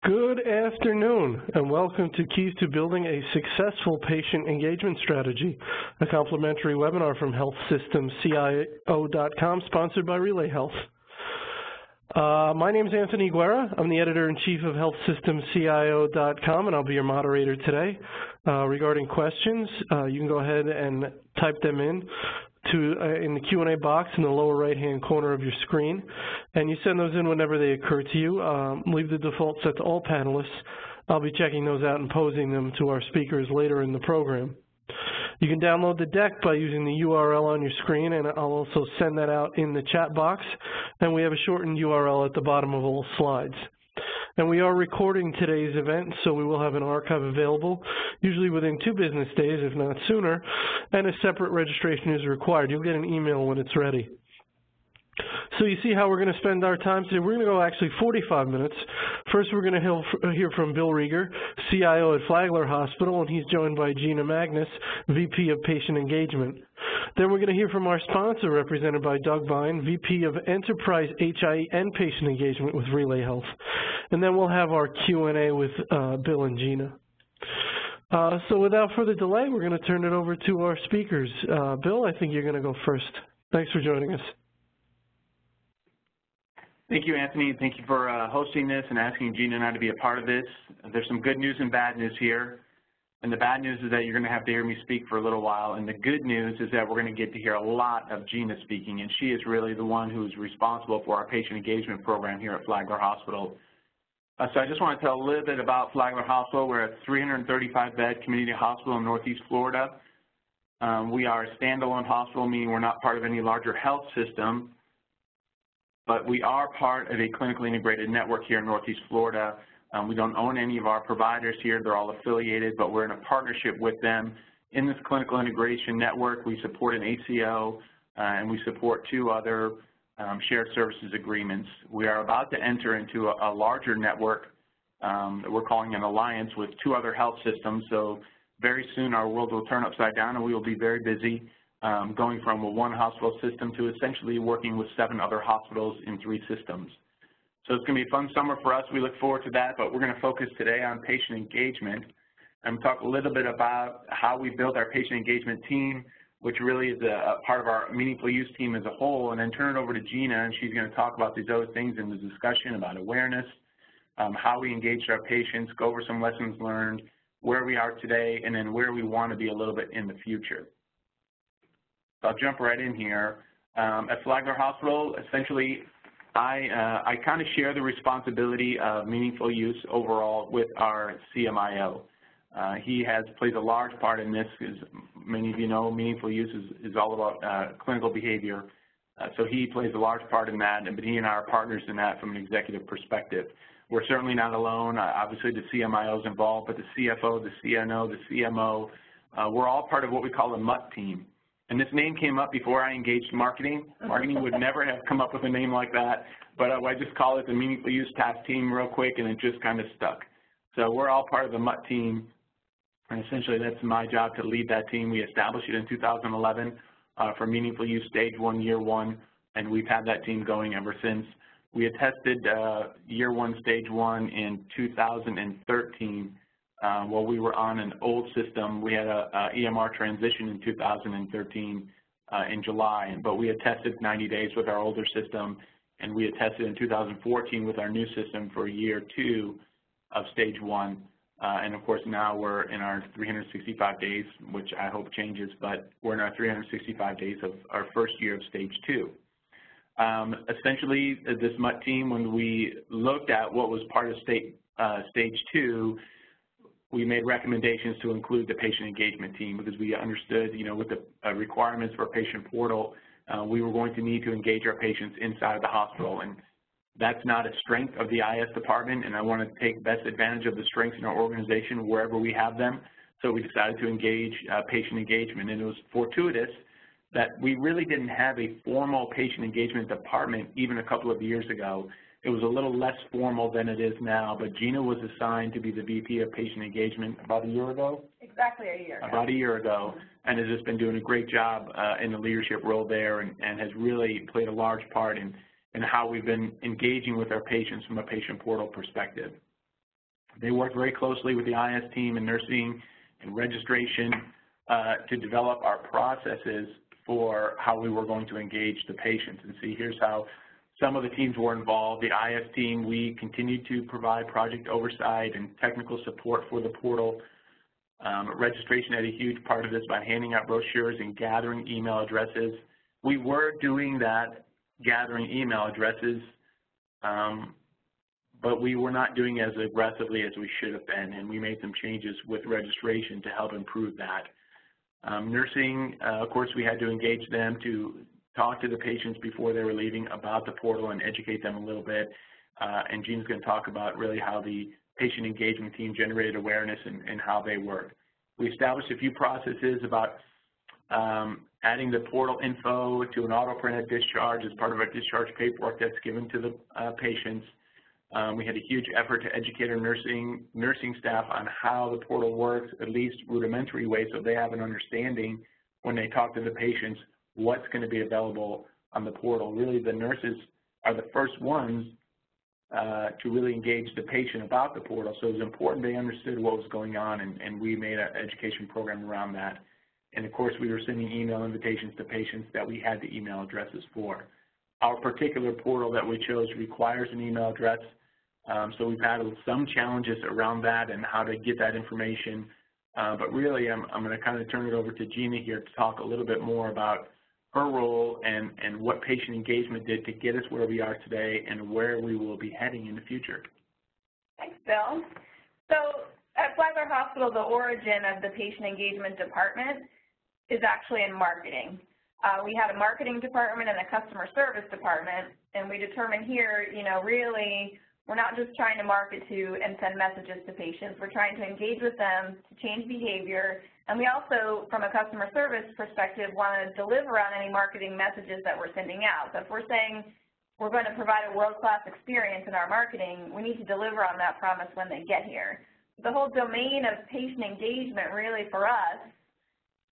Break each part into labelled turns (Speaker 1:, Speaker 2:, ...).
Speaker 1: Good afternoon, and welcome to Keys to Building a Successful Patient Engagement Strategy, a complimentary webinar from healthsystemcio.com, sponsored by Relay Health. My name is Anthony Guerra. I'm the editor-in-chief of healthsystemcio.com, and I'll be your moderator today. Regarding questions, you can go ahead and type them in the Q&A box in the lower right-hand corner of your screen, and you send those in whenever they occur to you. Leave the default set to all panelists. I'll be checking those out and posing them to our speakers later in the program. You can download the deck by using the URL on your screen, and I'll also send that out in the chat box, and we have a shortened URL at the bottom of all slides. And we are recording today's event, so we will have an archive available, usually within 2 business days, if not sooner, and a separate registration is required. You'll get an email when it's ready. So you see how we're going to spend our time today. We're going to go actually 45 minutes. First, we're going to hear from Bill Rieger, CIO at Flagler Hospital, and he's joined by Gina Magnus, VP of Patient Engagement. Then we're going to hear from our sponsor, represented by Doug Vine, VP of Enterprise HIE and Patient Engagement with Relay Health. And then we'll have our Q&A with Bill and Gina. So without further delay, we're going to turn it over to our speakers. Bill, I think you're going to go first. Thanks for joining us.
Speaker 2: Thank you, Anthony. Thank you for hosting this and asking Gina and I to be a part of this. There's some good news and bad news here. And the bad news is that you're going to have to hear me speak for a little while. And the good news is that we're going to get to hear a lot of Gina speaking. And she is really the one who's responsible for our patient engagement program here at Flagler Hospital. So I just want to tell a little bit about Flagler Hospital. We're a 335-bed community hospital in Northeast Florida. We are a standalone hospital, meaning we're not part of any larger health system. But we are part of a clinically integrated network here in Northeast Florida. We don't own any of our providers here. They're all affiliated, but we're in a partnership with them. In this clinical integration network, we support an ACO, and we support 2 other shared services agreements. We are about to enter into a larger network that we're calling an alliance with 2 other health systems. So very soon our world will turn upside down, and we will be very busy going from a 1 hospital system to essentially working with 7 other hospitals in 3 systems. So it's going to be a fun summer for us. We look forward to that, but we're going to focus today on patient engagement and talk a little bit about how we built our patient engagement team, which really is a part of our meaningful use team as a whole, and then turn it over to Gina, and she's going to talk about these other things in the discussion about awareness, how we engaged our patients, go over some lessons learned, where we are today, and then where we want to be a little bit in the future. So I'll jump right in here. At Flagler Hospital, essentially, I kind of share the responsibility of meaningful use overall with our CMIO. He plays a large part in this, as many of you know, meaningful use is all about clinical behavior. So he plays a large part in that, but he and I are partners in that from an executive perspective. We're certainly not alone. Obviously, the CMIO is involved, but the CFO, the CNO, the CMO, we're all part of what we call a MUT team. And this name came up before I engaged marketing. Marketing would never have come up with a name like that, but I just call it the Meaningful Use Task Team real quick, and it just kind of stuck. So we're all part of the MUT team, and essentially that's my job to lead that team. We established it in 2011 for Meaningful Use Stage 1, Year 1, and we've had that team going ever since. We had tested Year 1, Stage 1 in 2013. While we were on an old system. We had a EMR transition in 2013 in July, but we had tested 90 days with our older system, and we had tested in 2014 with our new system for Year 2 of Stage 1. And of course now we're in our 365 days, which I hope changes, but we're in our 365 days of our first year of Stage 2. Essentially, this MUT team, when we looked at what was part of Stage 2, we made recommendations to include the patient engagement team because we understood, with the requirements for a patient portal, we were going to need to engage our patients inside of the hospital. And that's not a strength of the IS department, and I want to take best advantage of the strengths in our organization wherever we have them. So we decided to engage patient engagement, and it was fortuitous that we really didn't have a formal patient engagement department even a couple of years ago. It was a little less formal than it is now, but Gina was assigned to be the VP of Patient Engagement about a year ago?
Speaker 3: Exactly a year ago.
Speaker 2: About a year ago, and has just been doing a great job in the leadership role there and has really played a large part in how we've been engaging with our patients from a patient portal perspective. They worked very closely with the IS team and nursing and registration to develop our processes for how we were going to engage the patients. And see, here's how some of the teams were involved. The IS team, we continued to provide project oversight and technical support for the portal. Registration had a huge part of this by handing out brochures and gathering email addresses. We were doing that, gathering email addresses, but we were not doing as aggressively as we should have been, and we made some changes with registration to help improve that. Nursing, of course, we had to engage them to talk to the patients before they were leaving about the portal and educate them a little bit. And Gina's going to talk about really how the patient engagement team generated awareness and how they work. We established a few processes about adding the portal info to an auto-printed discharge as part of our discharge paperwork that's given to the patients. We had a huge effort to educate our nursing staff on how the portal works, at least rudimentary ways, so they have an understanding when they talk to the patients what's going to be available on the portal. Really, the nurses are the first ones to really engage the patient about the portal, so it was important they understood what was going on, and we made an education program around that. And of course, we were sending email invitations to patients that we had the email addresses for. Our particular portal that we chose requires an email address, so we've had some challenges around that and how to get that information. But really, I'm going to kind of turn it over to Gina here to talk a little bit more about her role and what patient engagement did to get us where we are today and where we will be heading in the future.
Speaker 3: Thanks, Bill. So at Flagler Hospital, the origin of the patient engagement department is actually in marketing. We had a marketing department and a customer service department, and we determined here, really, we're not just trying to market to and send messages to patients. We're trying to engage with them to change behavior. And we also, from a customer service perspective, want to deliver on any marketing messages that we're sending out. So if we're saying we're going to provide a world-class experience in our marketing, we need to deliver on that promise when they get here. The whole domain of patient engagement really for us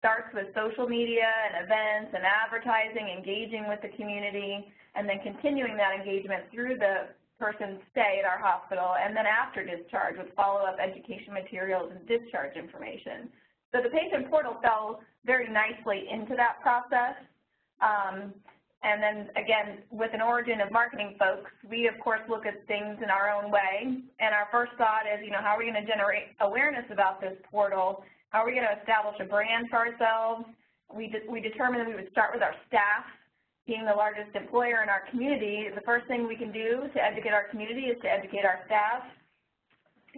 Speaker 3: starts with social media and events and advertising, engaging with the community, and then continuing that engagement through the person's stay at our hospital, and then after discharge with follow-up education materials and discharge information. So the patient portal fell very nicely into that process. And then, again, with an origin of marketing folks, we, of course, look at things in our own way. And our first thought is, how are we going to generate awareness about this portal? How are we going to establish a brand for ourselves? We determined that we would start with our staff. Being the largest employer in our community, the first thing we can do to educate our community is to educate our staff.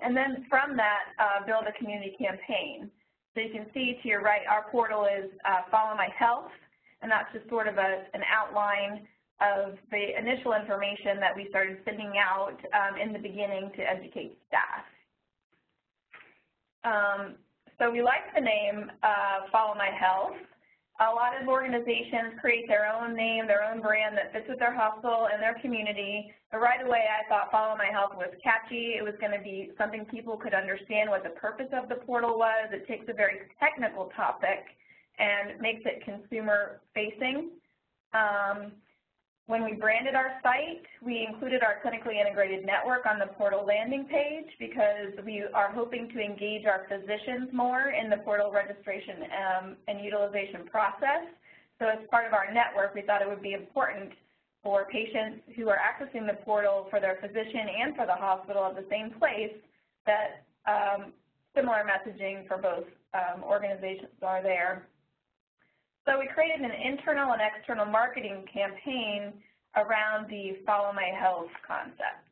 Speaker 3: And then from that, build a community campaign. So you can see to your right, our portal is Follow My Health, and that's just sort of an outline of the initial information that we started sending out in the beginning to educate staff. So we like the name Follow My Health. A lot of organizations create their own name, their own brand that fits with their hospital and their community. But right away, I thought Follow My Health was catchy. It was going to be something people could understand what the purpose of the portal was. It takes a very technical topic and makes it consumer-facing. When we branded our site, we included our clinically integrated network on the portal landing page because we are hoping to engage our physicians more in the portal registration and utilization process. So as part of our network, we thought it would be important for patients who are accessing the portal for their physician and for the hospital at the same place that similar messaging for both organizations are there. So we created an internal and external marketing campaign around the Follow My Health concept,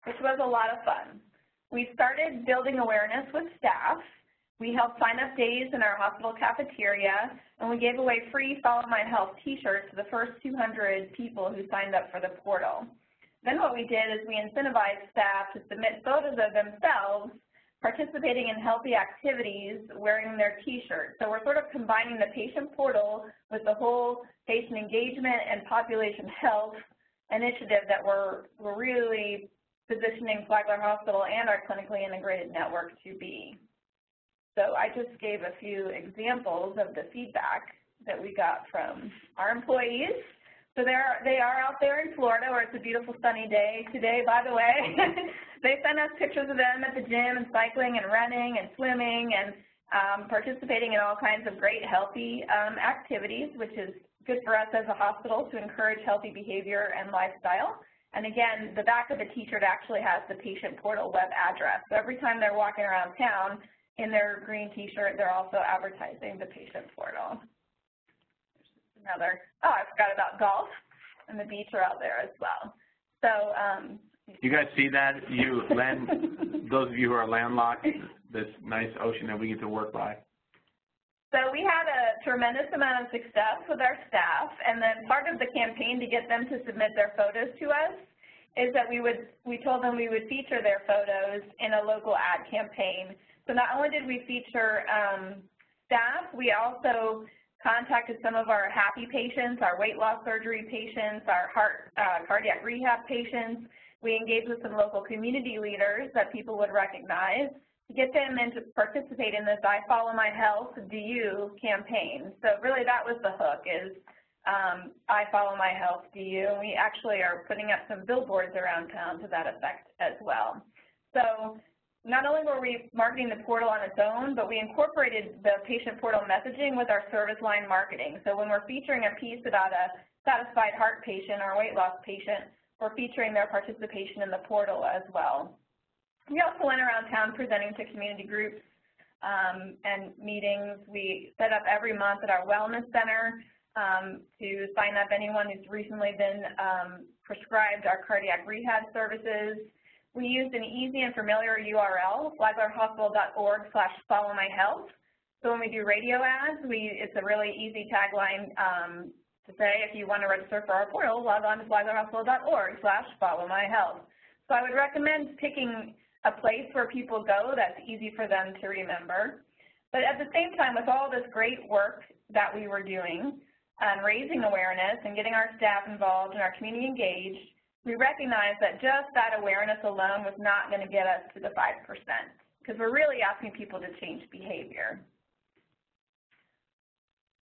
Speaker 3: which was a lot of fun. We started building awareness with staff. We held sign-up days in our hospital cafeteria, and we gave away free Follow My Health t-shirts to the first 200 people who signed up for the portal. Then what we did is we incentivized staff to submit photos of themselves participating in healthy activities, wearing their t-shirts. So we're sort of combining the patient portal with the whole patient engagement and population health initiative that we're really positioning Flagler Hospital and our clinically integrated network to be. So I just gave a few examples of the feedback that we got from our employees. So they are out there in Florida, where it's a beautiful sunny day today, by the way. They send us pictures of them at the gym and cycling and running and swimming and participating in all kinds of great healthy activities, which is good for us as a hospital to encourage healthy behavior and lifestyle. And again, the back of the t-shirt actually has the patient portal web address. So every time they're walking around town in their green t-shirt, they're also advertising the patient portal. Another, I forgot about golf, and the beach are out there as well. So
Speaker 2: you guys see that? Those of you who are landlocked, this nice ocean that we get to work by.
Speaker 3: So we had a tremendous amount of success with our staff, and then part of the campaign to get them to submit their photos to us is that we told them we would feature their photos in a local ad campaign. So not only did we feature staff, we also contacted some of our happy patients, our weight loss surgery patients, our cardiac rehab patients. We engaged with some local community leaders that people would recognize to get them in to participate in this I Follow My Health, Do You campaign. So really that was the hook, is I Follow My Health, Do You. And we actually are putting up some billboards around town to that effect as well. So not only were we marketing the portal on its own, but we incorporated the patient portal messaging with our service line marketing. So when we're featuring a piece about a satisfied heart patient or weight loss patient, we're featuring their participation in the portal as well. We also went around town presenting to community groups and meetings. We set up every month at our wellness center to sign up anyone who's recently been prescribed our cardiac rehab services. We used an easy and familiar URL, flaglerhospital.org/followmyhealth. So when we do radio ads, it's a really easy tagline to say, if you want to register for our portal, log on to flaglerhospital.org/followmyhealth. So I would recommend picking a place where people go that's easy for them to remember. But at the same time, with all this great work that we were doing, raising awareness and getting our staff involved and our community engaged, we recognize that just that awareness alone was not going to get us to the 5%, because we're really asking people to change behavior.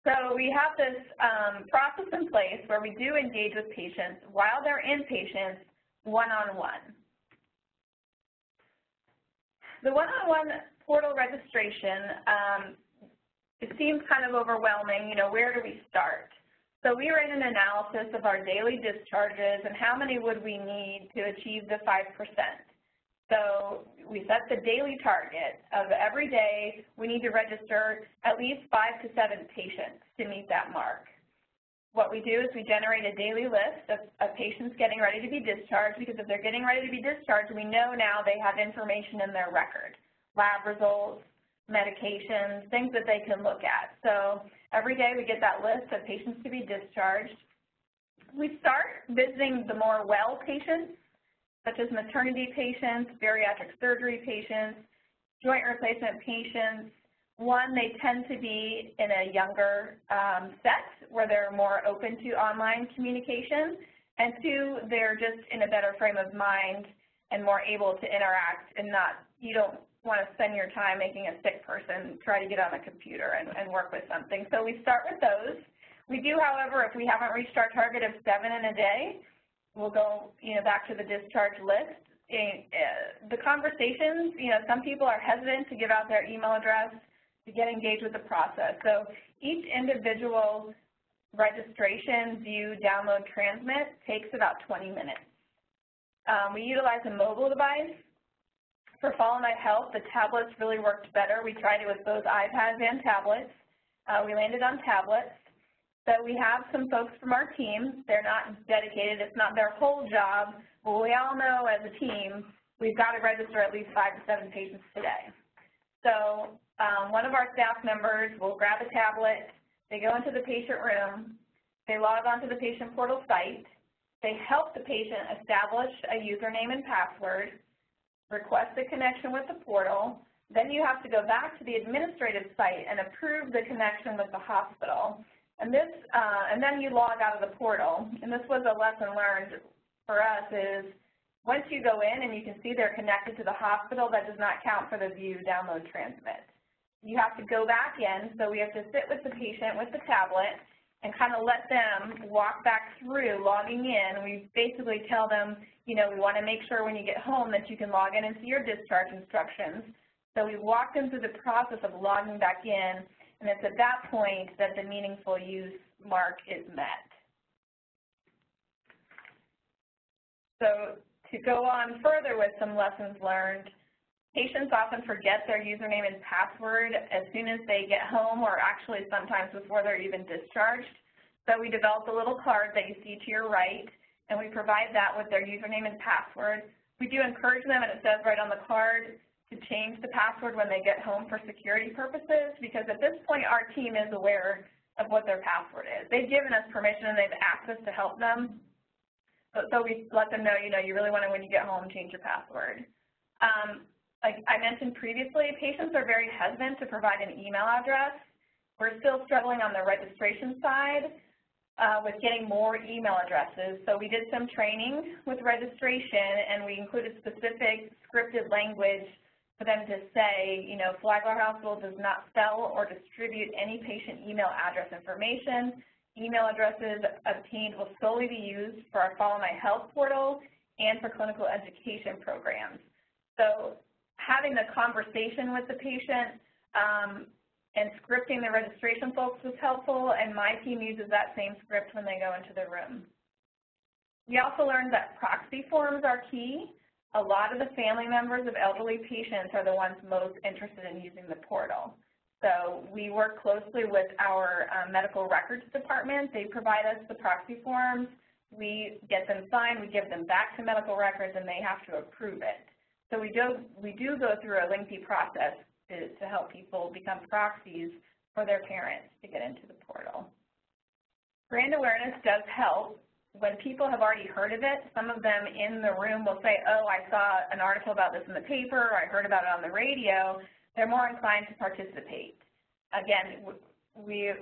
Speaker 3: So we have this process in place where we do engage with patients while they're inpatients one-on-one. The one-on-one portal registration, it seems kind of overwhelming. Where do we start? So we ran an analysis of our daily discharges and how many would we need to achieve the 5%. So we set the daily target of every day we need to register at least 5 to 7 patients to meet that mark. What we do is we generate a daily list of patients getting ready to be discharged, because if they're getting ready to be discharged, we know now they have information in their record, lab results, medications, things that they can look at. So every day we get that list of patients to be discharged. We start visiting the more well patients, such as maternity patients, bariatric surgery patients, joint replacement patients. One, they tend to be in a younger set where they're more open to online communication. And two, they're just in a better frame of mind and more able to interact, and you don't want to spend your time making a sick person try to get on a computer and work with something. So we start with those. We do, however, if we haven't reached our target of 7 in a day, we'll go back to the discharge list. The conversations, some people are hesitant to give out their email address to get engaged with the process. So each individual registration, view, download, transmit takes about 20 minutes. We utilize a mobile device. For Follow My Health, the tablets really worked better. We tried it with both iPads and tablets. We landed on tablets. So we have some folks from our team. They're not dedicated. It's not their whole job. But we all know as a team, we've got to register at least 5 to 7 patients today. So one of our staff members will grab a tablet. They go into the patient room. They log onto the patient portal site. They help the patient establish a username and password, request a connection with the portal. Then you have to go back to the administrative site and approve the connection with the hospital. And then you log out of the portal. And this was a lesson learned for us, is once you go in and you can see they're connected to the hospital, that does not count for the view, download, transmit. You have to go back in, so we have to sit with the patient with the tablet, and kind of let them walk back through logging in. We basically tell them, you know, we want to make sure when you get home that you can log in and see your discharge instructions. So we walk them through the process of logging back in, and it's at that point that the meaningful use mark is met. So to go on further with some lessons learned, patients often forget their username and password as soon as they get home, or actually sometimes before they're even discharged. So we developed a little card that you see to your right, and we provide that with their username and password. We do encourage them, and it says right on the card, to change the password when they get home for security purposes, because at this point our team is aware of what their password is. They've given us permission and they've asked us to help them. So we let them know, you know, you really want to, when you get home, change your password. Like I mentioned previously, patients are very hesitant to provide an email address. We're still struggling on the registration side with getting more email addresses. So we did some training with registration, and we included specific scripted language for them to say, you know, Flagler Hospital does not sell or distribute any patient email address information. Email addresses obtained will solely be used for our Follow My Health portal and for clinical education programs. So having the conversation with the patient and scripting the registration folks was helpful, and my team uses that same script when they go into the room. We also learned that proxy forms are key. A lot of the family members of elderly patients are the ones most interested in using the portal. So we work closely with our medical records department. They provide us the proxy forms. We get them signed, we give them back to medical records, and they have to approve it. So we do go through a lengthy process to help people become proxies for their parents to get into the portal. Brand awareness does help. When people have already heard of it, some of them in the room will say, oh, I saw an article about this in the paper, or I heard about it on the radio. They're more inclined to participate. Again,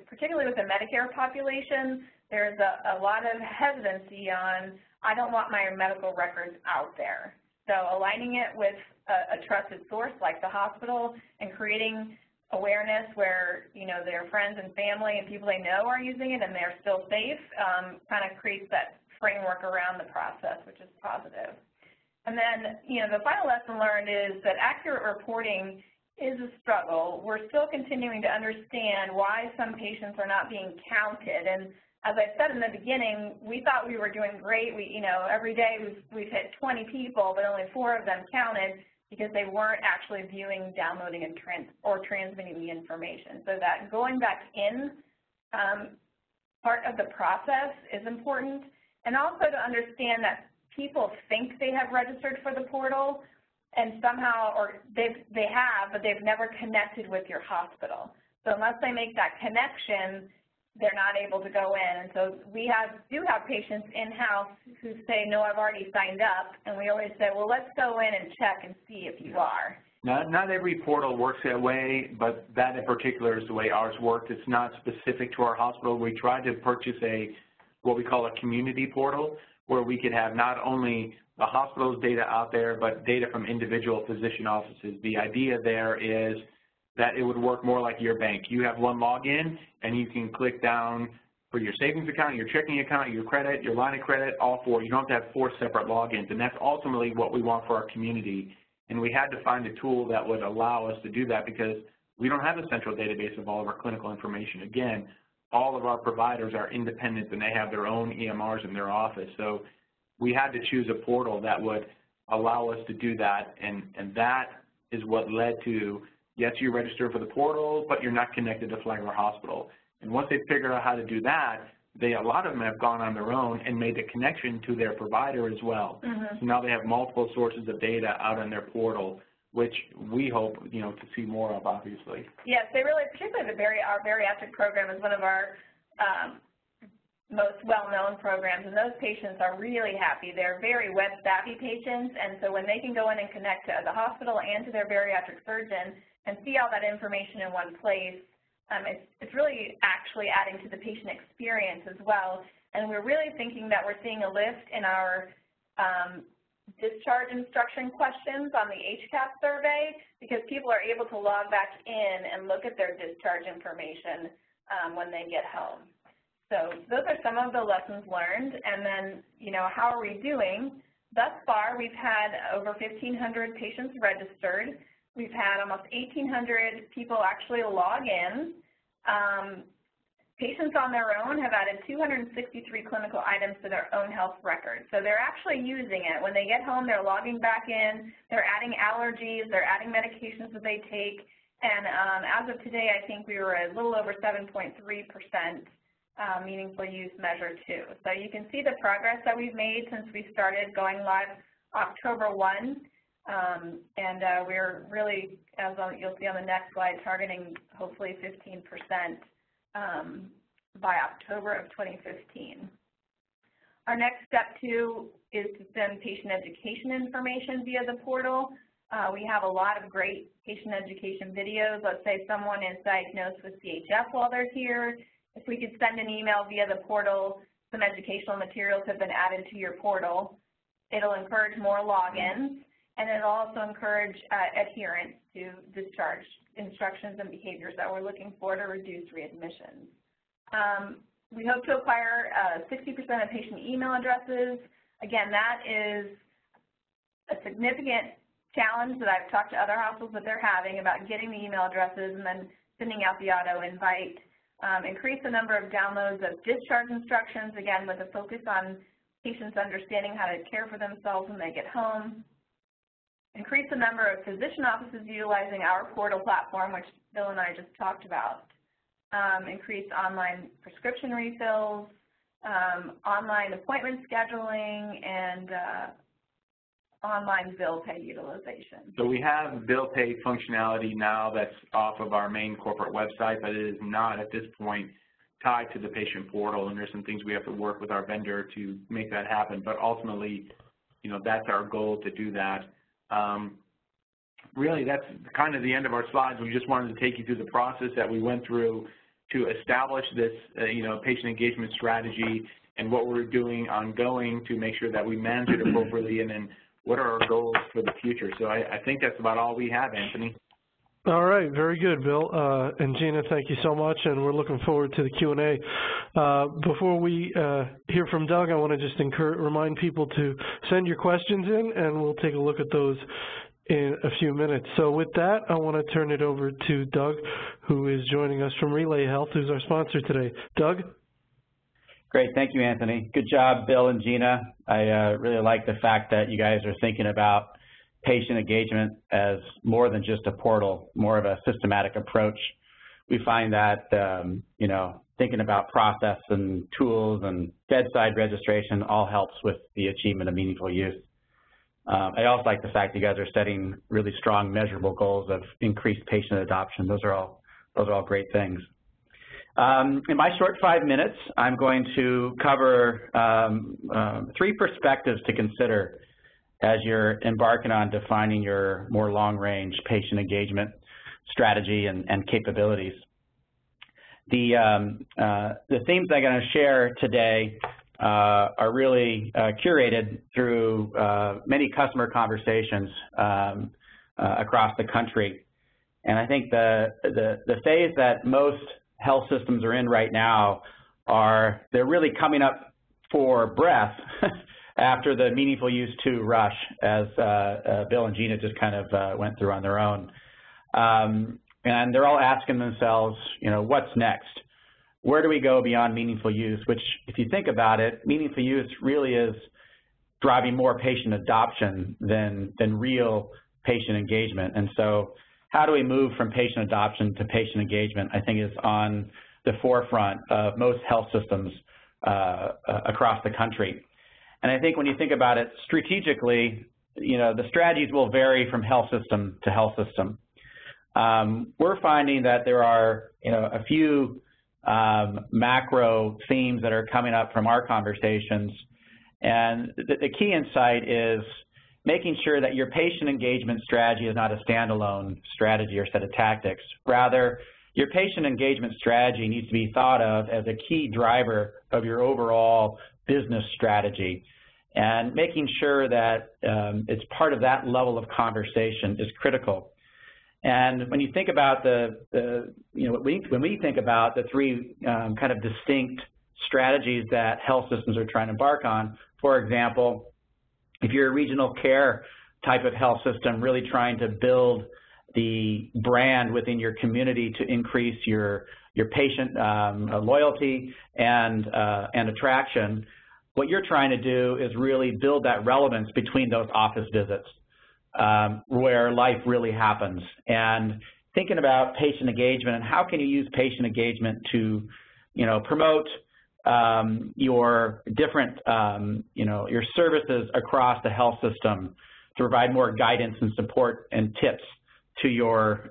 Speaker 3: particularly with the Medicare population, there's a lot of hesitancy on, I don't want my medical records out there. So aligning it with a trusted source like the hospital and creating awareness where, you know, their friends and family and people they know are using it and they're still safe, kind of creates that framework around the process, which is positive. And then, you know, the final lesson learned is that accurate reporting is a struggle. We're still continuing to understand why some patients are not being counted. And as I said in the beginning, we thought we were doing great. You know, every day we've hit 20 people, but only 4 of them counted because they weren't actually viewing, downloading, and transmitting the information. So that going back in part of the process is important, and also to understand that people think they have registered for the portal, and somehow, or they have, but they've never connected with your hospital. So unless they make that connection, they're not able to go in. And so we do have patients in-house who say, no, I've already signed up. And we always say, well, let's go in and check and see if you are.
Speaker 2: Not every portal works that way, but that in particular is the way ours worked. It's not specific to our hospital. We tried to purchase what we call a community portal, where we could have not only the hospital's data out there, but data from individual physician offices. The idea there is that it would work more like your bank. You have one login, and you can click down for your savings account, your checking account, your credit, your line of credit, all 4. You don't have to have 4 separate logins, and that's ultimately what we want for our community. And we had to find a tool that would allow us to do that because we don't have a central database of all of our clinical information. Again, all of our providers are independent, and they have their own EMRs in their office. So we had to choose a portal that would allow us to do that, and that is what led to, yes, you register for the portal, but you're not connected to Flagler Hospital. And once they figured out how to do that, a lot of them have gone on their own and made the connection to their provider as well. So now they have multiple sources of data out on their portal, which we hope, you know, to see more of, obviously.
Speaker 3: Yes, they really, particularly our bariatric program is one of our most well-known programs, and those patients are really happy. They're very web-savvy patients, and so when they can go in and connect to the hospital and to their bariatric surgeon and see all that information in one place, it's really actually adding to the patient experience as well. And we're really thinking that we're seeing a lift in our discharge instruction questions on the HCAP survey because people are able to log back in and look at their discharge information when they get home. So those are some of the lessons learned, and then, you know, how are we doing? Thus far, we've had over 1,500 patients registered. We've had almost 1,800 people actually log in. Patients on their own have added 263 clinical items to their own health record. So they're actually using it. When they get home, they're logging back in, they're adding allergies, they're adding medications that they take, and as of today, I think we were a little over 7.3% meaningful use measure 2. So you can see the progress that we've made since we started going live October 1, and we're really, as you'll see on the next slide, targeting hopefully 15% by October of 2015. Our next step 2 is to send patient education information via the portal. We have a lot of great patient education videos. Let's say someone is diagnosed with CHF while they're here. If we could send an email via the portal, some educational materials have been added to your portal. It'll encourage more logins, and it'll also encourage adherence to discharge instructions and behaviors that we're looking for to reduce readmissions. We hope to acquire 60% of patient email addresses. Again, that is a significant challenge that I've talked to other hospitals that they're having about getting the email addresses and then sending out the auto invite. Increase the number of downloads of discharge instructions, again, with a focus on patients understanding how to care for themselves when they get home. Increase the number of physician offices utilizing our portal platform, which Bill and I just talked about. Increase online prescription refills, online appointment scheduling, and online bill pay utilization.
Speaker 2: So we have bill pay functionality now that's off of our main corporate website, but it is not at this point tied to the patient portal, and there's some things we have to work with our vendor to make that happen. But ultimately, you know, that's our goal to do that. Really, that's kind of the end of our slides. We just wanted to take you through the process that we went through to establish this, you know, patient engagement strategy and what we're doing ongoing to make sure that we manage it appropriately, and then what are our goals for the future. So I think that's about all we have, Anthony.
Speaker 1: All right, very good, Bill. And Gina, thank you so much, and we're looking forward to the Q&A. Before we hear from Doug, I want to just remind people to send your questions in, and we'll take a look at those in a few minutes. So with that, I want to turn it over to Doug, who is joining us from Relay Health, who's our sponsor today. Doug?
Speaker 4: Great, thank you, Anthony. Good job, Bill and Gina. I really like the fact that you guys are thinking about patient engagement as more than just a portal, more of a systematic approach. We find that, you know, thinking about process and tools and bedside registration all helps with the achievement of meaningful use. I also like the fact that you guys are setting really strong measurable goals of increased patient adoption. Those are all great things. In my short 5 minutes, I'm going to cover 3 perspectives to consider as you're embarking on defining your more long-range patient engagement strategy and capabilities. The themes I'm going to share today are really curated through many customer conversations across the country. And I think the phase that most health systems are in right now they're really coming up for breath after the Meaningful Use 2 rush, as Bill and Gina just kind of went through on their own. And they're all asking themselves, you know, what's next? Where do we go beyond meaningful use? Which, if you think about it, meaningful use really is driving more patient adoption than real patient engagement. And so how do we move from patient adoption to patient engagement, I think, is on the forefront of most health systems across the country. And I think when you think about it strategically, you know, the strategies will vary from health system to health system. We're finding that there are, you know, a few macro themes that are coming up from our conversations. And the key insight is making sure that your patient engagement strategy is not a standalone strategy or set of tactics. Rather, your patient engagement strategy needs to be thought of as a key driver of your overall business strategy. And making sure that it's part of that level of conversation is critical. And when you think about when we think about the 3 kind of distinct strategies that health systems are trying to embark on. For example, if you're a regional care type of health system, really trying to build the brand within your community to increase your patient loyalty and attraction, what you're trying to do is really build that relevance between those office visits where life really happens. And thinking about patient engagement and how can you use patient engagement to, promote your different, your services across the health system to provide more guidance and support and tips to your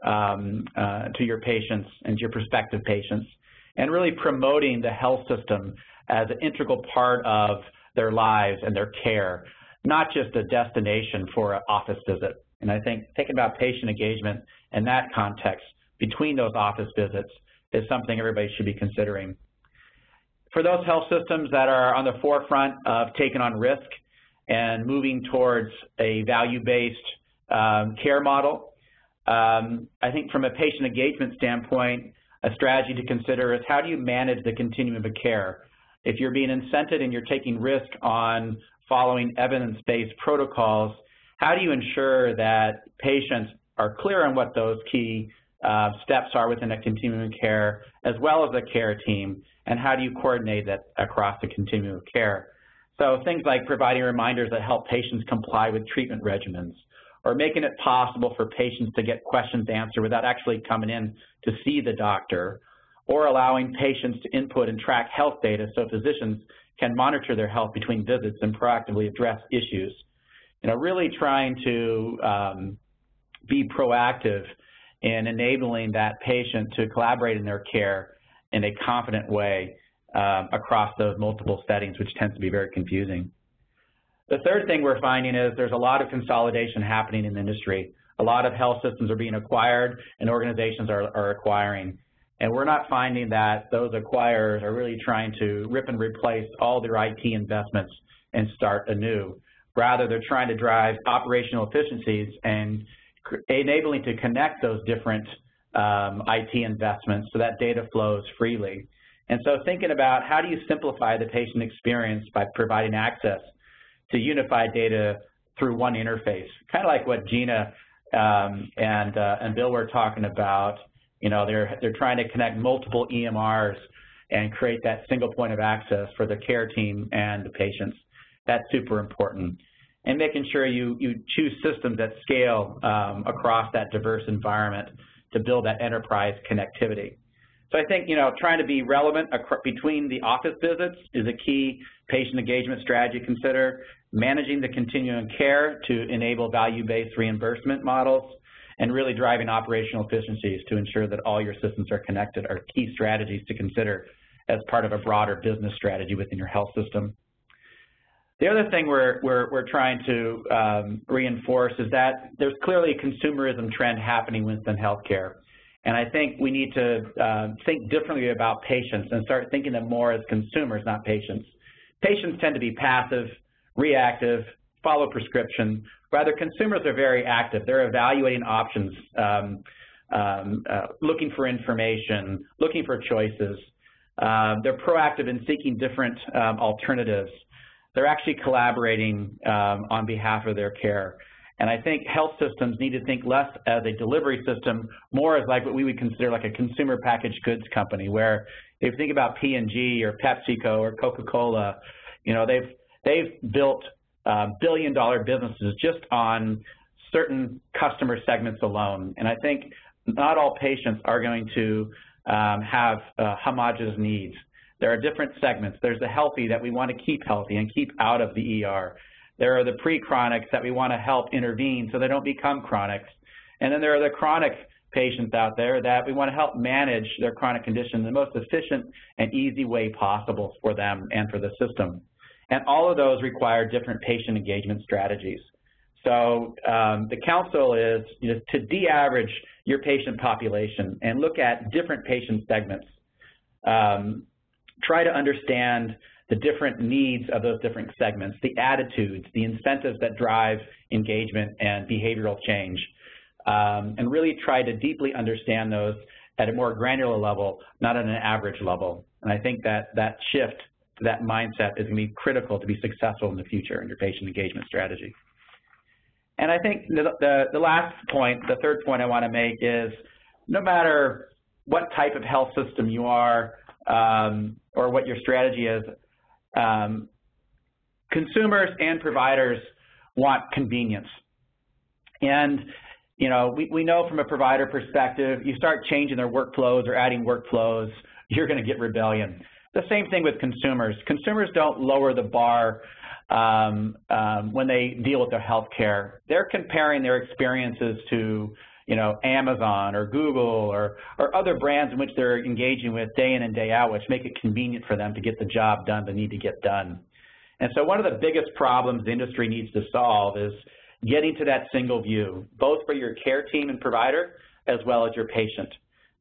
Speaker 4: patients and your prospective patients, and really promoting the health system as an integral part of their lives and their care, not just a destination for an office visit. And I think thinking about patient engagement in that context between those office visits is something everybody should be considering. For those health systems that are on the forefront of taking on risk and moving towards a value-based care model, I think from a patient engagement standpoint, a strategy to consider is how do you manage the continuum of care? If you're being incented and you're taking risk on following evidence-based protocols, how do you ensure that patients are clear on what those key steps are within a continuum of care, as well as the care team, and how do you coordinate that across the continuum of care? So things like providing reminders that help patients comply with treatment regimens, or making it possible for patients to get questions answered without actually coming in to see the doctor, or allowing patients to input and track health data so physicians can monitor their health between visits and proactively address issues. Really trying to be proactive in enabling that patient to collaborate in their care in a confident way across those multiple settings, which tends to be very confusing. The third thing we're finding is there's a lot of consolidation happening in the industry. A lot of health systems are being acquired and organizations are acquiring. And we're not finding that those acquirers are really trying to rip and replace all their IT investments and start anew. Rather, they're trying to drive operational efficiencies and enabling to connect those different IT investments so that data flows freely. And so thinking about how do you simplify the patient experience by providing access to unified data through one interface, kind of like what Gina and Bill were talking about. They're trying to connect multiple EMRs and create that single point of access for the care team and the patients. That's super important. And making sure you choose systems that scale across that diverse environment to build that enterprise connectivity. So I think, trying to be relevant between the office visits is a key patient engagement strategy to consider. Managing the continuum of care to enable value-based reimbursement models, and really driving operational efficiencies to ensure that all your systems are connected are key strategies to consider as part of a broader business strategy within your health system. The other thing we're trying to reinforce is that there's clearly a consumerism trend happening within healthcare. And I think we need to think differently about patients and start thinking of them more as consumers, not patients. Patients tend to be passive, reactive, follow prescription. Rather, consumers are very active. They're evaluating options, looking for information, looking for choices. They're proactive in seeking different alternatives. They're actually collaborating on behalf of their care. And I think health systems need to think less as a delivery system, more as like what we would consider like a consumer packaged goods company, where if you think about P&G or PepsiCo or Coca-Cola, they've built billion-dollar businesses just on certain customer segments alone. And I think not all patients are going to have homogeneous needs. There are different segments. There's the healthy that we want to keep healthy and keep out of the ER. There are the pre-chronics that we want to help intervene so they don't become chronics. And then there are the chronic patients out there that we want to help manage their chronic condition in the most efficient and easy way possible for them and for the system. And all of those require different patient engagement strategies. So the counsel is to de-average your patient population and look at different patient segments. Try to understand the different needs of those different segments, the attitudes, the incentives that drive engagement and behavioral change, and really try to deeply understand those at a more granular level, not at an average level. And I think that shift to that mindset is going to be critical to be successful in the future in your patient engagement strategy. And I think the last point, the third point I want to make is no matter what type of health system you are or what your strategy is, consumers and providers want convenience. And you know, we know from a provider perspective, you start changing their workflows or adding workflows, you're going to get rebellion. The same thing with consumers. Consumers don't lower the bar when they deal with their healthcare. They're comparing their experiences to, you know, Amazon or Google or other brands in which they're engaging with day in and day out, which make it convenient for them to get the job done they need to get done. And so one of the biggest problems the industry needs to solve is getting to that single view, both for your care team and provider, as well as your patient.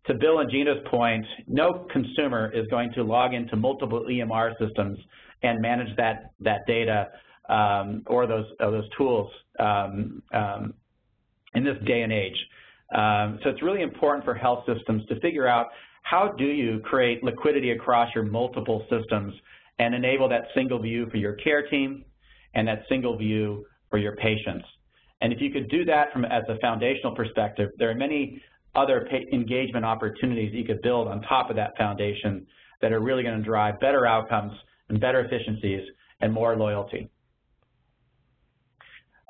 Speaker 4: To Bill and Gina's point, no consumer is going to log into multiple EMR systems and manage that data or those tools in this day and age. So it's really important for health systems to figure out how do you create liquidity across your multiple systems and enable that single view for your care team and that single view for your patients. And if you could do that as a foundational perspective, there are many other engagement opportunities that you could build on top of that foundation that are really going to drive better outcomes and better efficiencies and more loyalty.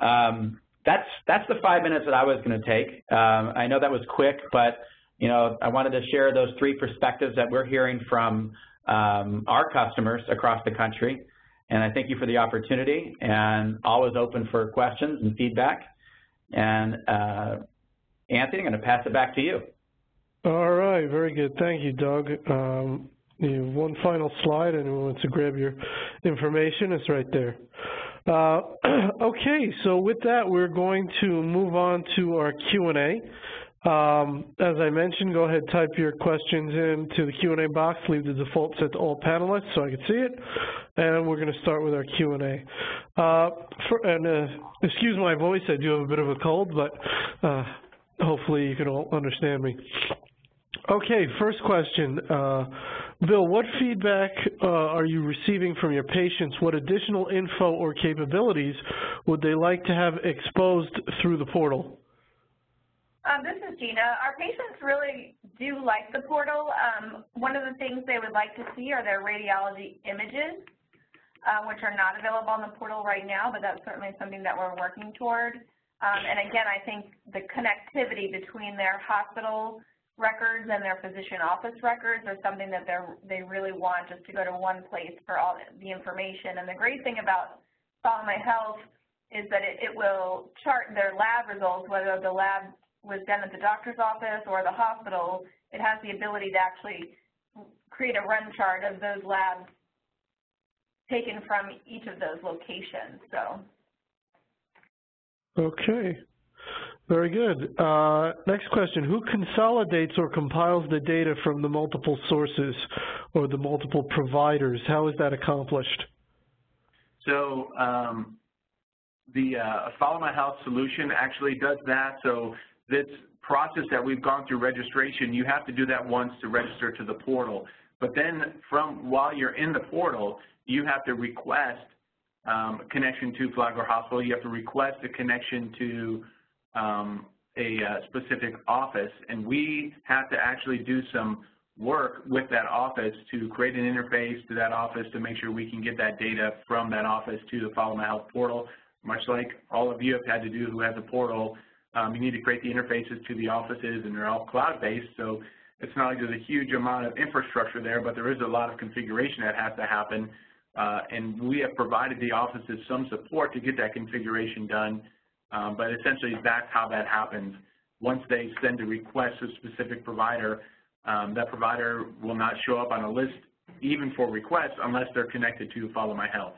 Speaker 4: That's the 5 minutes that I was going to take. I know that was quick, but you know, I wanted to share those three perspectives that we're hearing from our customers across the country. And I thank you for the opportunity, and always open for questions and feedback. And Anthony, I'm going to pass it back to you.
Speaker 1: All right, very good. Thank you, Doug. One final slide, and once you grab your information, it's right there. Okay, so with that, we're going to move on to our Q&A. As I mentioned, go ahead, type your questions into the Q&A box, leave the default set to all panelists so I can see it, and we're going to start with our Q&A. Excuse my voice, I do have a bit of a cold, but hopefully you can all understand me. Okay, first question. Bill, what feedback are you receiving from your patients? What additional info or capabilities would they like to have exposed through the portal?
Speaker 3: This is Gina. Our patients really do like the portal. One of the things they would like to see are their radiology images, which are not available on the portal right now, but that's certainly something that we're working toward. And again, I think the connectivity between their hospital records and their physician office records are something that they really want, just to go to one place for all the information. And the great thing about Follow My Health is that it will chart their lab results, whether the lab was done at the doctor's office or the hospital. It has the ability to actually create a run chart of those labs taken from each of those locations. So. Okay, very good. Next question, who consolidates or compiles the data from the multiple sources or the multiple providers? How is that accomplished?
Speaker 2: So the Follow My Health solution actually does that. So this process that we've gone through registration, you have to do that once to register to the portal. But then while you're in the portal, you have to request a connection to Flagler Hospital. You have to request a connection to a specific office. And we have to actually do some work with that office to create an interface to that office to make sure we can get that data from that office to the Follow My Health portal, much like all of you have had to do who has a portal. You need to create the interfaces to the offices, and they're all cloud-based, so it's not like there's a huge amount of infrastructure there, but there is a lot of configuration that has to happen, and we have provided the offices some support to get that configuration done, but essentially that's how that happens. Once they send a request to a specific provider, that provider will not show up on a list even for requests unless they're connected to Follow My Health.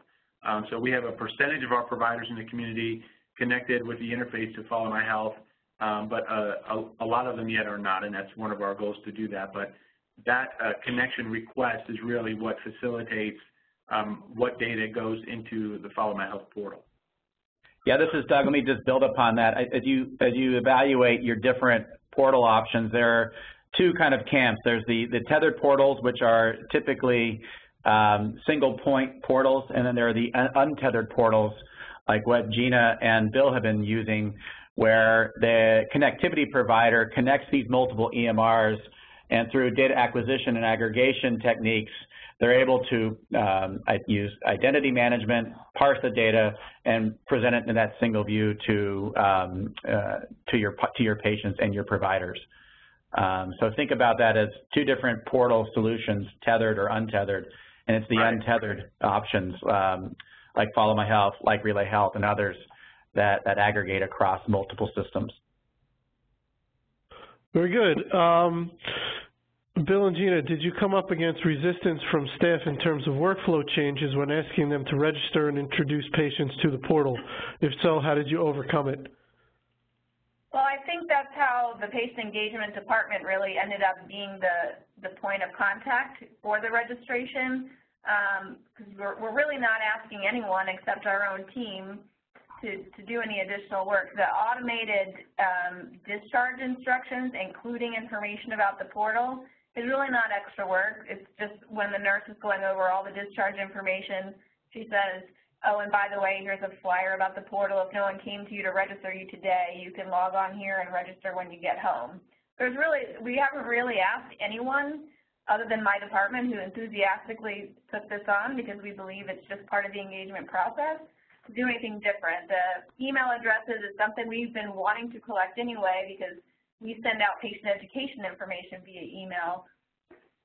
Speaker 2: So we have a percentage of our providers in the community connected with the interface to Follow My Health, but a lot of them yet are not, and that's one of our goals to do that. But that connection request is really what facilitates what data goes into the Follow My Health portal.
Speaker 4: Yeah, this is Doug. Let me just build upon that. As you evaluate your different portal options, there two kind of camps. There's the tethered portals, which are typically single point portals, and then there are the untethered portals, like what Gina and Bill have been using, where the connectivity provider connects these multiple EMRs, and through data acquisition and aggregation techniques, they're able to use identity management, parse the data, and present it in that single view to your patients and your providers. So think about that as two different portal solutions, tethered or untethered, and it's the untethered options, like Follow My Health, like Relay Health, and others that aggregate across multiple systems.
Speaker 1: Very good. Bill and Gina, did you come up against resistance from staff in terms of workflow changes when asking them to register and introduce patients to the portal? If so, how did you overcome it?
Speaker 3: Well, I think that's how the patient engagement department really ended up being the point of contact for the registration, because we're really not asking anyone except our own team to do any additional work. The automated discharge instructions, including information about the portal, is really not extra work. It's just when the nurse is going over all the discharge information, she says, oh, and by the way, here's a flyer about the portal. If no one came to you to register you today, you can log on here and register when you get home. We haven't really asked anyone other than my department, who enthusiastically took this on because we believe it's just part of the engagement process, to do anything different. The email addresses is something we've been wanting to collect anyway because we send out patient education information via email,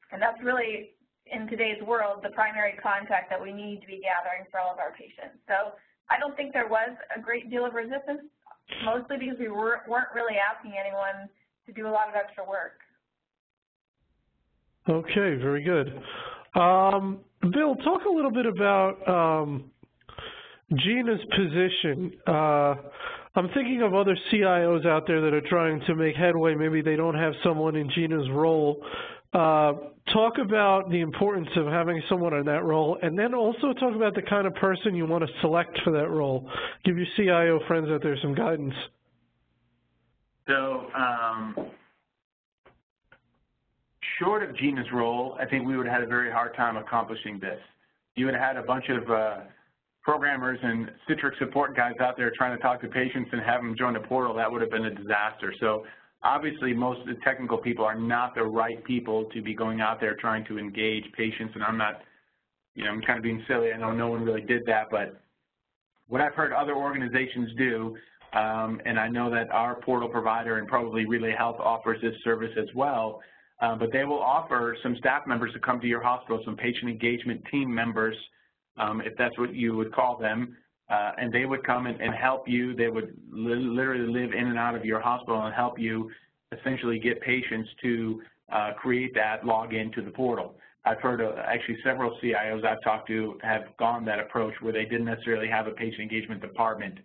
Speaker 3: and that's really, in today's world, the primary contact that we need to be gathering for all of our patients. So I don't think there was a great deal of resistance, mostly because we weren't really asking anyone to do a lot of extra work.
Speaker 1: Okay, very good. Bill, talk a little bit about Gina's position. I'm thinking of other CIOs out there that are trying to make headway. Maybe they don't have someone in Gina's role. Talk about the importance of having someone in that role, and then also talk about the kind of person you want to select for that role. Give your CIO friends out there some guidance.
Speaker 2: So, short of Ginas Role, I think we would have had a very hard time accomplishing this. You would have had a bunch of programmers and Citrix support guys out there trying to talk to patients and have them join the portal. That would have been a disaster. So obviously most of the technical people are not the right people to be going out there trying to engage patients, and I'm not, I'm kind of being silly. I know no one really did that, but what I've heard other organizations do, and I know that our portal provider and probably Relay Health offers this service as well, but they will offer some staff members to come to your hospital, some patient engagement team members, if that's what you would call them, and they would come and help you. They would literally live in and out of your hospital and help you essentially get patients to create that login to the portal. I've heard actually several CIOs I've talked to have gone that approach where they didn't necessarily have a patient engagement department.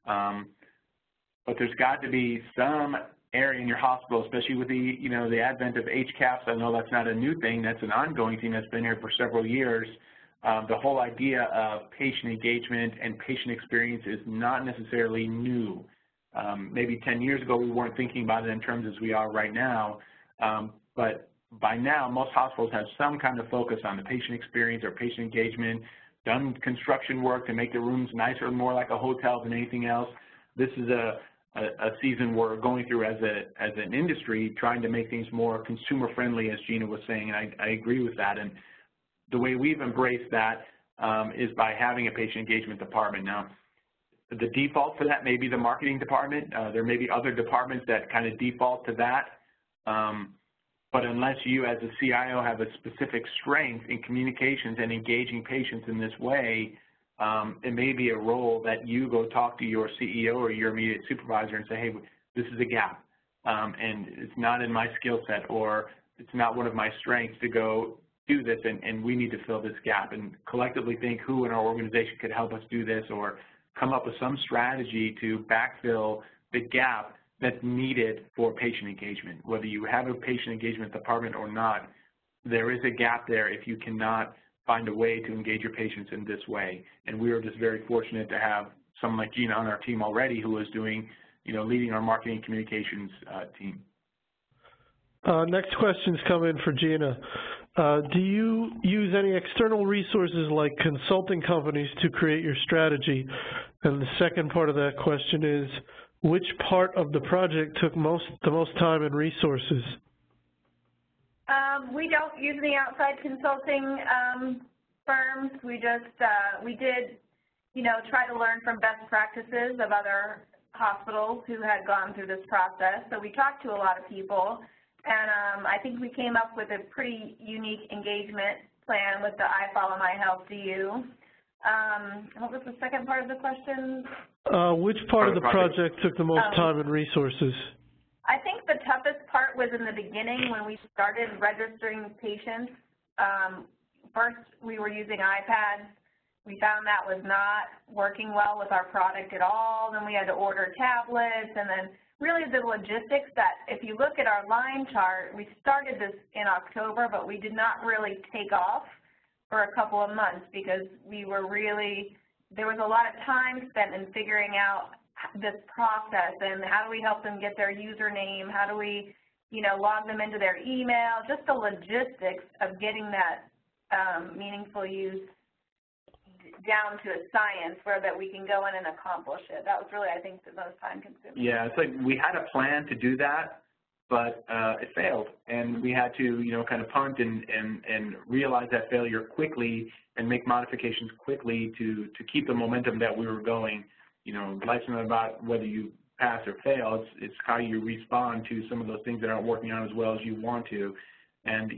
Speaker 2: But there's got to be some area in your hospital, especially with the, the advent of HCAPs. I know that's not a new thing. That's an ongoing thing that's been here for several years. The whole idea of patient engagement and patient experience is not necessarily new. Maybe 10 years ago we weren't thinking about it in terms as we are right now, but by now most hospitals have some kind of focus on the patient experience or patient engagement, done construction work to make the rooms nicer and more like a hotel than anything else. This is a season we're going through as an industry, trying to make things more consumer friendly, as Gina was saying, and I agree with that. And the way we've embraced that is by having a patient engagement department. Now, the default for that may be the marketing department. There may be other departments that kind of default to that. But unless you as a CIO have a specific strength in communications and engaging patients in this way, it may be a role that you go talk to your CEO or your immediate supervisor and say, hey, this is a gap, and it's not in my skill set, or it's not one of my strengths to go do this, and we need to fill this gap, and collectively think who in our organization could help us do this, or come up with some strategy to backfill the gap that's needed for patient engagement. Whether you have a patient engagement department or not, there is a gap there if you cannot find a way to engage your patients in this way. And we are just very fortunate to have someone like Gina on our team already who is doing, leading our marketing communications team.
Speaker 1: Next questions come in for Gina. Do you use any external resources like consulting companies to create your strategy? And the second part of that question is, which part of the project took the most time and resources?
Speaker 3: We don't use any outside consulting firms. We did, try to learn from best practices of other hospitals who had gone through this process. So we talked to a lot of people, and I think we came up with a pretty unique engagement plan with the I Follow My Health DU. What was the second part of the question?
Speaker 1: Which part of the project took the most time and resources?
Speaker 3: I think the toughest part was in the beginning when we started registering patients. First, we were using iPads. We found that was not working well with our product at all. Then we had to order tablets, and then really the logistics that, if you look at our line chart, we started this in October, but we did not really take off for a couple of months because there was a lot of time spent in figuring out this process and how do we help them get their username, how do we, log them into their email, just the logistics of getting that meaningful use down to a science where that we can go in and accomplish it. That was really, I think, the most time consuming.
Speaker 2: Yeah, it's like we had a plan to do that, but it failed, and we had to, kind of punt and realize that failure quickly and make modifications quickly to keep the momentum that we were going. Life's not about whether you pass or fail. It's how you respond to some of those things that aren't working out as well as you want to. And,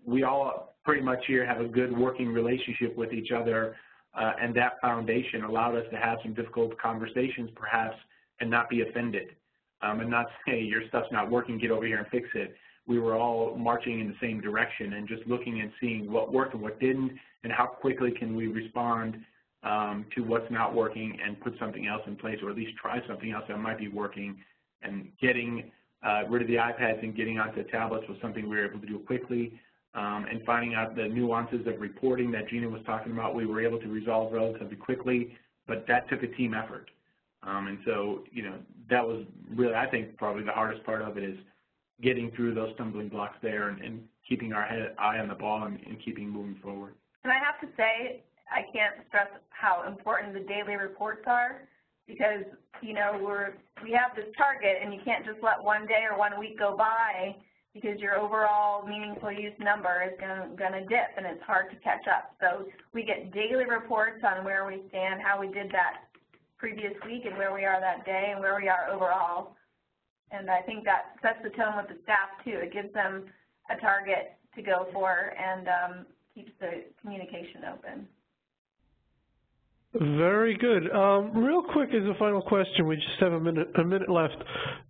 Speaker 2: we all pretty much here have a good working relationship with each other, and that foundation allowed us to have some difficult conversations perhaps and not be offended and not say, your stuff's not working, get over here and fix it. We were all marching in the same direction and just looking and seeing what worked and what didn't and how quickly can we respond to what's not working and put something else in place, or at least try something else that might be working. And getting rid of the iPads and getting onto the tablets was something we were able to do quickly. And finding out the nuances of reporting that Gina was talking about, we were able to resolve relatively quickly, but that took a team effort. And so, that was really, I think, probably the hardest part of it is getting through those stumbling blocks there and keeping our eye on the ball and keeping moving forward.
Speaker 3: And I have to say, I can't stress how important the daily reports are because, we have this target and you can't just let one day or 1 week go by because your overall meaningful use number is going to dip and it's hard to catch up. So we get daily reports on where we stand, how we did that previous week and where we are that day and where we are overall. And I think that sets the tone with the staff too. It gives them a target to go for and keeps the communication open.
Speaker 1: Very good. Real quick as a final question, we just have a minute left.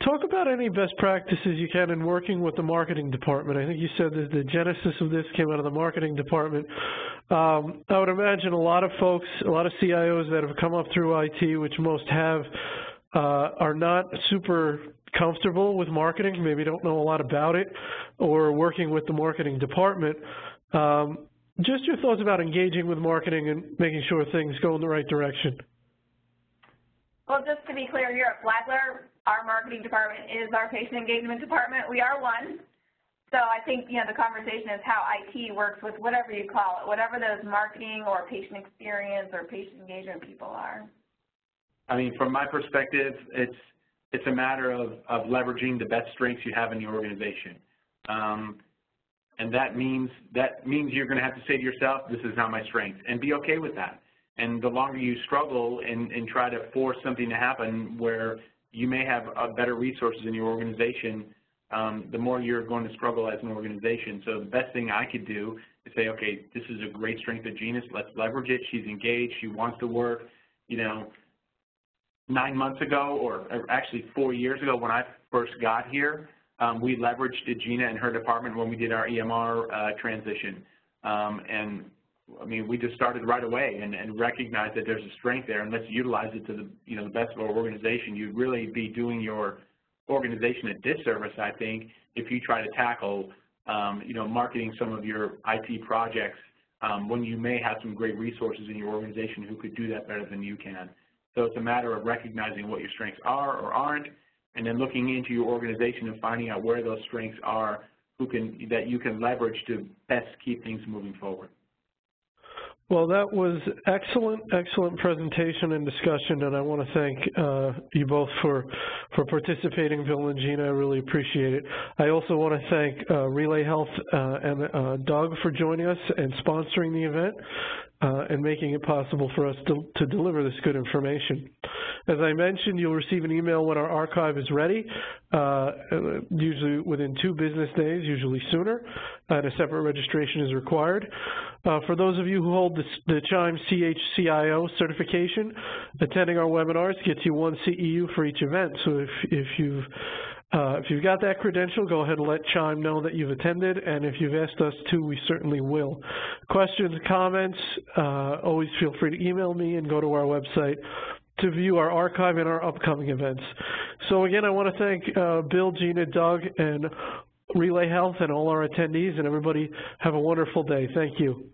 Speaker 1: Talk about any best practices you can in working with the marketing department. I think you said that the genesis of this came out of the marketing department. I would imagine a lot of folks, a lot of CIOs that have come up through IT, which most have, are not super comfortable with marketing, maybe don't know a lot about it, or working with the marketing department. Just your thoughts about engaging with marketing and making sure things go in the right direction.
Speaker 3: Well, just to be clear, here at Flagler, our marketing department is our patient engagement department. We are one. So I think, the conversation is how IT works with whatever you call it, whatever those marketing or patient experience or patient engagement people are.
Speaker 2: I mean, from my perspective, it's a matter of leveraging the best strengths you have in your organization. And that means you're going to have to say to yourself, this is not my strength, and be okay with that. And the longer you struggle and try to force something to happen where you may have better resources in your organization, the more you're going to struggle as an organization. So the best thing I could do is say, okay, this is a great strength of Ginas. Let's leverage it. She's engaged. She wants to work. 9 months ago, or actually 4 years ago when I first got here, we leveraged Gina and her department when we did our EMR transition. And I mean, we just started right away and recognized that there's a strength there, and let's utilize it to the best of our organization. You'd really be doing your organization a disservice, I think, if you try to tackle, marketing some of your IT projects when you may have some great resources in your organization who could do that better than you can. So it's a matter of recognizing what your strengths are or aren't, and then looking into your organization and finding out where those strengths are that you can leverage to best keep things moving forward.
Speaker 1: Well, that was excellent presentation and discussion, and I want to thank you both for participating, Bill and Gina. I really appreciate it. I also want to thank Relay Health and Doug for joining us and sponsoring the event and making it possible for us to deliver this good information. As I mentioned, you'll receive an email when our archive is ready, usually within 2 business days, usually sooner, and a separate registration is required. For those of you who hold the CHIME CIO certification, attending our webinars gets you 1 CEU for each event. So if you've got that credential, go ahead and let CHIME know that you've attended, and if you've asked us to, we certainly will. Questions, comments, always feel free to email me and go to our website to view our archive and our upcoming events. So again, I want to thank Bill, Gina, Doug, and Relay Health and all our attendees, and everybody have a wonderful day. Thank you.